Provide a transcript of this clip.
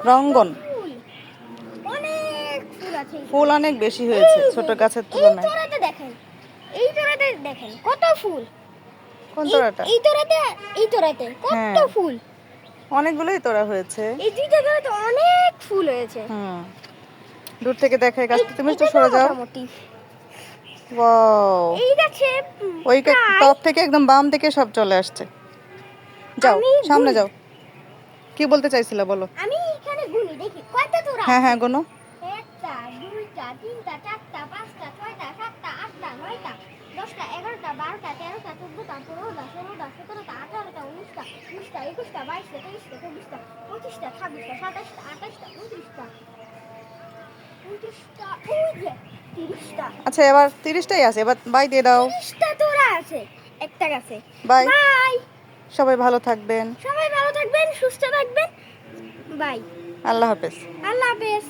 রঙ্গন। ফুল, অনেক ফুল আছে। ফুল অনেক বেশি হয়েছে ছোট গাছের তুলনায়। এই তোড়াতে দেখেন কত ফুল। কোন তোড়াটা? এই তোড়াতে কত হ্যাঁ। ফুল। অনেকগুলোই তোড়া হয়েছে। এই দুইটা তোড়াতে অনেক ফুল হয়েছে। হুম, দূর থেকে দেখাই গাছটা, তুমি একটু এটা তো সরে যাও। মোটামুটি। ওয়াও, এই গাছে ওই প্রায় টপ থেকে একদম বাম দিকে সব চলে আসছে। যাও আমি সামনে গুনি। যাও, কি বলতে চাইছিলা বলো। আমি এখানে গুনি দেখি কয়টা তোড়া হ্যাঁ আছে। হ্যাঁ, গোনো। একটা, দুইটা, তিনটা, চারটা, পাঁচটা, ছয়টা, সাতটা, আটটা, নয়টা, 10টা, 11টা, 12টা, 13টা, 14টা, 15টা, 16টা, 17টা, 18টা, 19টা, 20টা, 21টা, 22টা, 23টা, 24টা, 25টা, 26টা, 27টা, 28টা, 29টা, 29টা, ওই যে 30টা। আচ্ছা, এবার 30টাই আছে, এবার বাই দিয়ে দাও। 30টা তোড়া আছে একটা গাছে। বাই। বাই। সবাই ভালো থাকবেন। সবাই ভালো থাকবেন, সুস্থ থাকবেন। বাই। আল্লাহ হাফেজ। আল্লাহ হাফেজ।